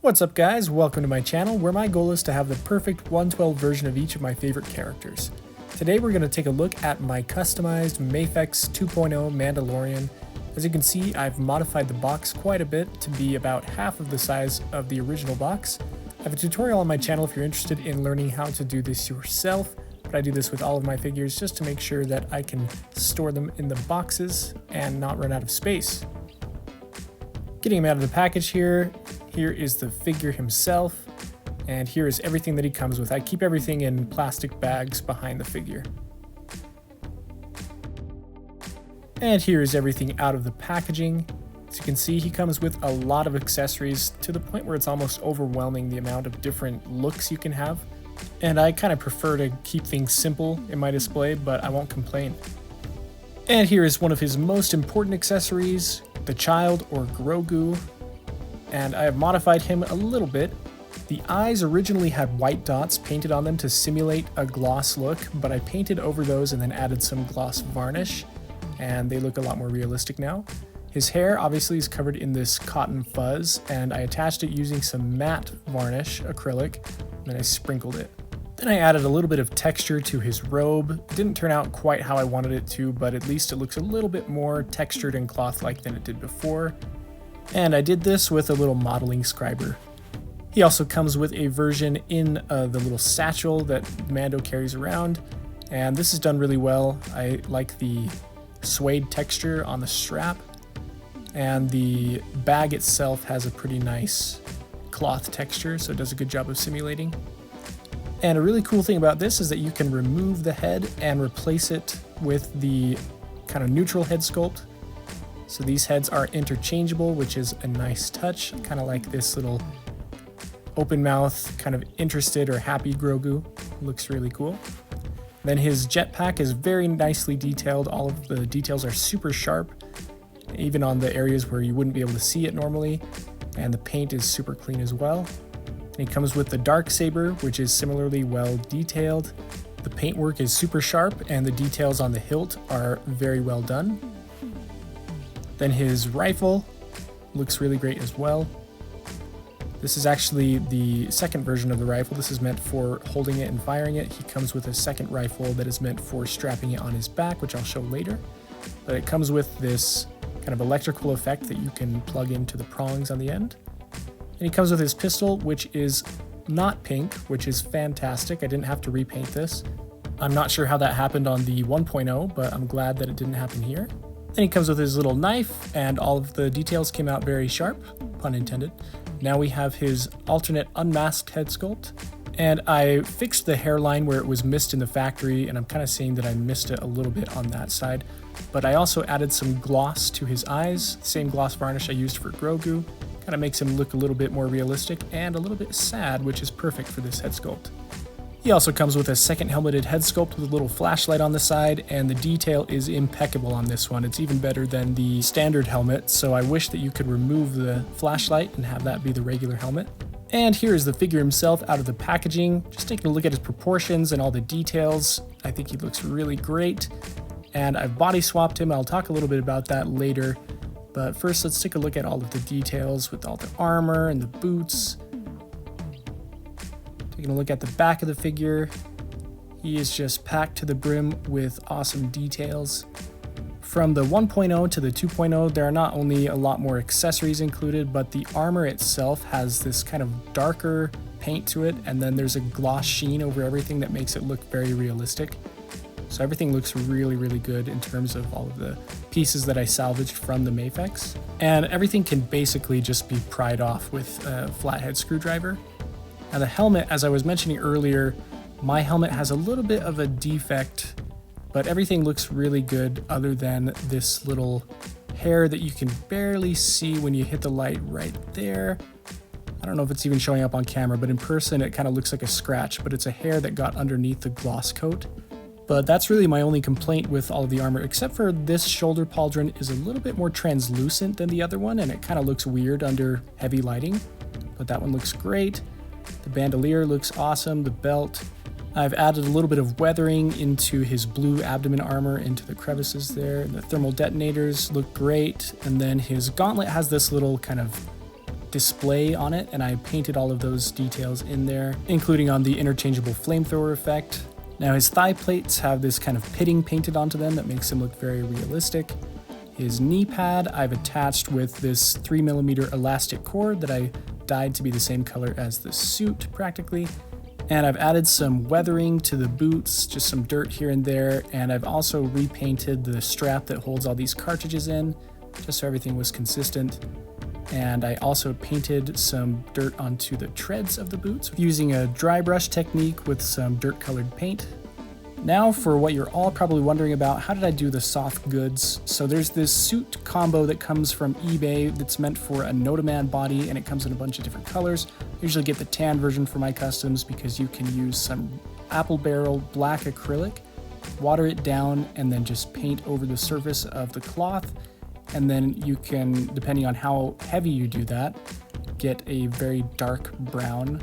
What's up guys, welcome to my channel where my goal is to have the perfect 112 version of each of my favorite characters. Today we're going to take a look at my customized Mafex 2.0 Mandalorian. As you can see, I've modified the box quite a bit to be about half of the size of the original box. I have a tutorial on my channel if you're interested in learning how to do this yourself, but I do this with all of my figures just to make sure that I can store them in the boxes and not run out of space. Getting him out of the package here is the figure himself, and here is everything that he comes with. I keep everything in plastic bags behind the figure. And here is everything out of the packaging. As you can see, he comes with a lot of accessories to the point where it's almost overwhelming the amount of different looks you can have. And I kind of prefer to keep things simple in my display, but I won't complain. And here is one of his most important accessories, the child or Grogu. And I have modified him a little bit. The eyes originally had white dots painted on them to simulate a gloss look, but I painted over those and then added some gloss varnish, and they look a lot more realistic now. His hair obviously is covered in this cotton fuzz, and I attached it using some matte varnish, acrylic, and then I sprinkled it. Then I added a little bit of texture to his robe. It didn't turn out quite how I wanted it to, but at least it looks a little bit more textured and cloth-like than it did before. And I did this with a little modeling scriber. He also comes with a version in the little satchel that Mando carries around, and this is done really well. I like the suede texture on the strap, and the bag itself has a pretty nice cloth texture, so it does a good job of simulating. And a really cool thing about this is that you can remove the head and replace it with the kind of neutral head sculpt. So these heads are interchangeable, which is a nice touch, kind of like this little open mouth, kind of interested or happy Grogu. Looks really cool. Then his jetpack is very nicely detailed. All of the details are super sharp, even on the areas where you wouldn't be able to see it normally. And the paint is super clean as well. And he comes with the Darksaber, which is similarly well detailed. The paintwork is super sharp and the details on the hilt are very well done. Then his rifle looks really great as well. This is actually the second version of the rifle. This is meant for holding it and firing it. He comes with a second rifle that is meant for strapping it on his back, which I'll show later. But it comes with this kind of electrical effect that you can plug into the prongs on the end. And he comes with his pistol, which is not pink, which is fantastic. I didn't have to repaint this. I'm not sure how that happened on the 1.0, but I'm glad that it didn't happen here. Then he comes with his little knife, and all of the details came out very sharp, pun intended. Now we have his alternate unmasked head sculpt, and I fixed the hairline where it was missed in the factory, and I'm kind of seeing that I missed it a little bit on that side. But I also added some gloss to his eyes, same gloss varnish I used for Grogu. Kind of makes him look a little bit more realistic and a little bit sad, which is perfect for this head sculpt. He also comes with a second helmeted head sculpt with a little flashlight on the side, and the detail is impeccable on this one. It's even better than the standard helmet, so I wish that you could remove the flashlight and have that be the regular helmet. And here is the figure himself out of the packaging. Just taking a look at his proportions and all the details. I think he looks really great. And I've body swapped him. I'll talk a little bit about that later. But first, let's take a look at all of the details with all the armor and the boots. Taking a look at the back of the figure, he is just packed to the brim with awesome details. From the 1.0 to the 2.0, there are not only a lot more accessories included, but the armor itself has this kind of darker paint to it, and then there's a gloss sheen over everything that makes it look very realistic. So everything looks really, really good in terms of all of the pieces that I salvaged from the Mafex. And everything can basically just be pried off with a flathead screwdriver. Now the helmet, as I was mentioning earlier, my helmet has a little bit of a defect, but everything looks really good other than this little hair that you can barely see when you hit the light right there. I don't know if it's even showing up on camera, but in person it kind of looks like a scratch, but it's a hair that got underneath the gloss coat. But that's really my only complaint with all of the armor, except for this shoulder pauldron is a little bit more translucent than the other one, and it kind of looks weird under heavy lighting, but that one looks great. The bandolier looks awesome, the belt. I've added a little bit of weathering into his blue abdomen armor, into the crevices there. The thermal detonators look great, and then his gauntlet has this little kind of display on it, and I painted all of those details in there, including on the interchangeable flamethrower effect. Now his thigh plates have this kind of pitting painted onto them that makes him look very realistic. His knee pad I've attached with this 3mm elastic cord that I dyed to be the same color as the suit practically. And I've added some weathering to the boots, just some dirt here and there, and I've also repainted the strap that holds all these cartridges in, just so everything was consistent. And I also painted some dirt onto the treads of the boots using a dry brush technique with some dirt colored paint. Now for what you're all probably wondering about, how did I do the soft goods? So there's this suit combo that comes from eBay that's meant for a Notaman body, and it comes in a bunch of different colors. I usually get the tan version for my customs because you can use some apple barrel black acrylic, water it down, and then just paint over the surface of the cloth. And then you can, depending on how heavy you do that, get a very dark brown.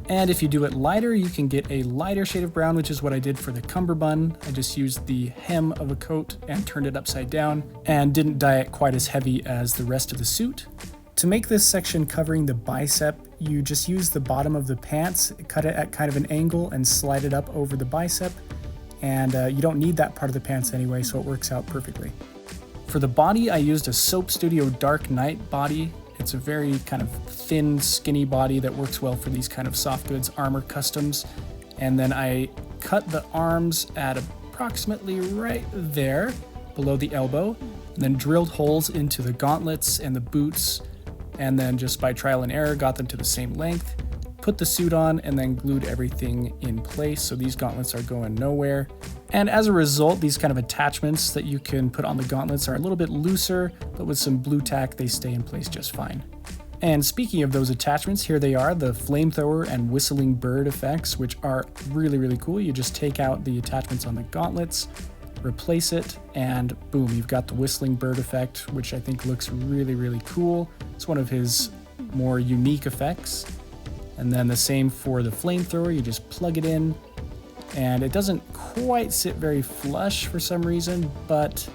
And if you do it lighter, you can get a lighter shade of brown, which is what I did for the cummerbund. I just used the hem of a coat and turned it upside down and didn't dye it quite as heavy as the rest of the suit. To make this section covering the bicep, you just use the bottom of the pants, cut it at kind of an angle and slide it up over the bicep. And you don't need that part of the pants anyway, so it works out perfectly. For the body, I used a Soap Studio Dark Knight body. It's a very kind of thin, skinny body that works well for these kind of soft goods armor customs. And then I cut the arms at approximately right there, below the elbow, and then drilled holes into the gauntlets and the boots, and then just by trial and error got them to the same length, put the suit on, and then glued everything in place so these gauntlets are going nowhere. And as a result, these kind of attachments that you can put on the gauntlets are a little bit looser, but with some blue tack, they stay in place just fine. And speaking of those attachments, here they are, the flamethrower and whistling bird effects, which are really, really cool. You just take out the attachments on the gauntlets, replace it, and boom, you've got the whistling bird effect, which I think looks really, really cool. It's one of his more unique effects. And then the same for the flamethrower, you just plug it in, and it doesn't quite sit very flush for some reason, but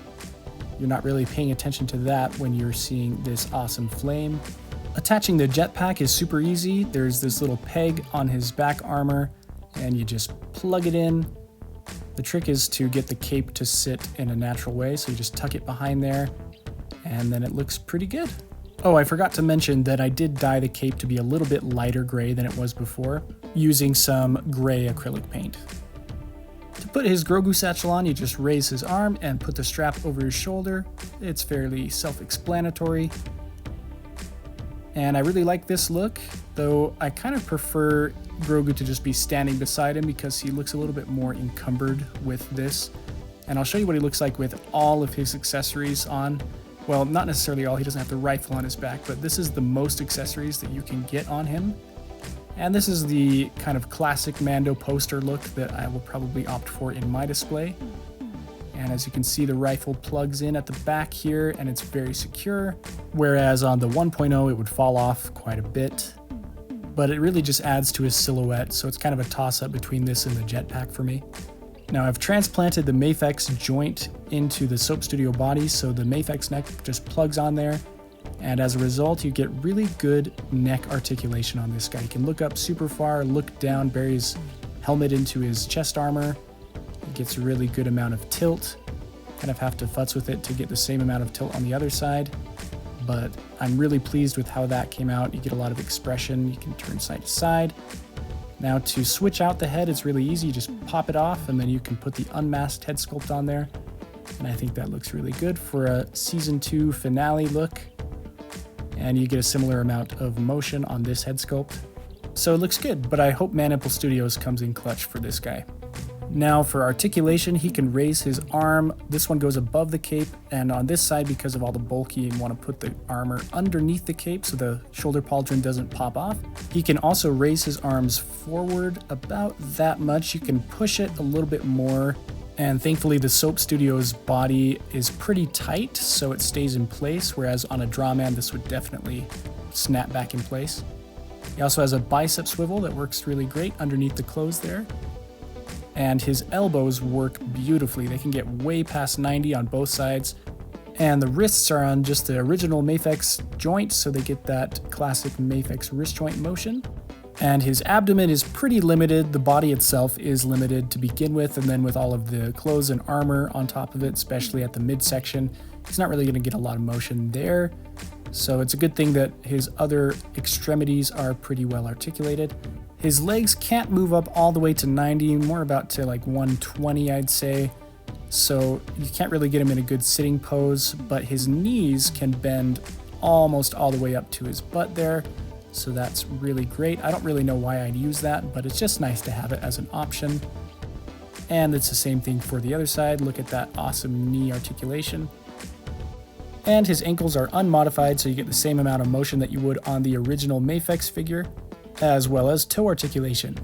you're not really paying attention to that when you're seeing this awesome flame. Attaching the jetpack is super easy. There's this little peg on his back armor, and you just plug it in. The trick is to get the cape to sit in a natural way, so you just tuck it behind there, and then it looks pretty good. Oh, I forgot to mention that I did dye the cape to be a little bit lighter gray than it was before, using some gray acrylic paint. To put his Grogu satchel on, you just raise his arm and put the strap over his shoulder. It's fairly self-explanatory. And I really like this look, though I kind of prefer Grogu to just be standing beside him because he looks a little bit more encumbered with this. And I'll show you what he looks like with all of his accessories on. Well, not necessarily all, he doesn't have the rifle on his back, but this is the most accessories that you can get on him. And this is the kind of classic Mando poster look that I will probably opt for in my display. And as you can see, the rifle plugs in at the back here and it's very secure, whereas on the 1.0 it would fall off quite a bit. But it really just adds to his silhouette, so it's kind of a toss-up between this and the jetpack for me. Now I've transplanted the Mafex joint into the Soap Studio body, so the Mafex neck just plugs on there, and as a result you get really good neck articulation on this guy. You can look up super far, look down, bury his helmet into his chest armor. It gets a really good amount of tilt. Kind of have to futz with it to get the same amount of tilt on the other side, but I'm really pleased with how that came out. You get a lot of expression, you can turn side to side. Now to switch out the head, it's really easy. You just pop it off and then you can put the unmasked head sculpt on there. And I think that looks really good for a Season 2 finale look. And you get a similar amount of motion on this head sculpt. So it looks good, but I hope Manipple Studios comes in clutch for this guy. Now for articulation, he can raise his arm. This one goes above the cape, and on this side, because of all the bulky, you want to put the armor underneath the cape so the shoulder pauldron doesn't pop off. He can also raise his arms forward about that much. You can push it a little bit more, and thankfully the Soap Studios body is pretty tight, so it stays in place, whereas on a Drawman this would definitely snap back in place. He also has a bicep swivel that works really great underneath the clothes there. And his elbows work beautifully. They can get way past 90 on both sides. And the wrists are on just the original Mafex joint, so they get that classic Mafex wrist joint motion. And his abdomen is pretty limited. The body itself is limited to begin with, and then with all of the clothes and armor on top of it, especially at the midsection, he's not really going to get a lot of motion there. So it's a good thing that his other extremities are pretty well articulated. His legs can't move up all the way to 90, more about to like 120, I'd say. So you can't really get him in a good sitting pose, but his knees can bend almost all the way up to his butt there. So that's really great. I don't really know why I'd use that, but it's just nice to have it as an option. And it's the same thing for the other side. Look at that awesome knee articulation. And his ankles are unmodified, so you get the same amount of motion that you would on the original Mafex figure, as well as toe articulation.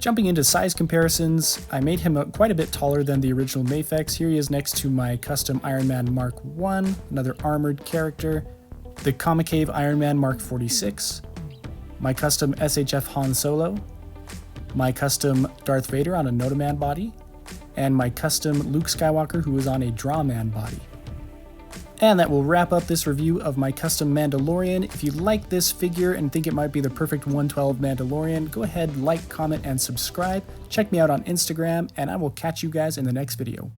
Jumping into size comparisons, I made him quite a bit taller than the original Mafex. Here he is next to my custom Iron Man Mark I, another armored character, the Concave Iron Man Mark 46, my custom SHF Han Solo, my custom Darth Vader on a Notaman body, and my custom Luke Skywalker who is on a Drawman body. And that will wrap up this review of my custom Mandalorian. If you like this figure and think it might be the perfect 112 Mandalorian, go ahead, like, comment, and subscribe. Check me out on Instagram, and I will catch you guys in the next video.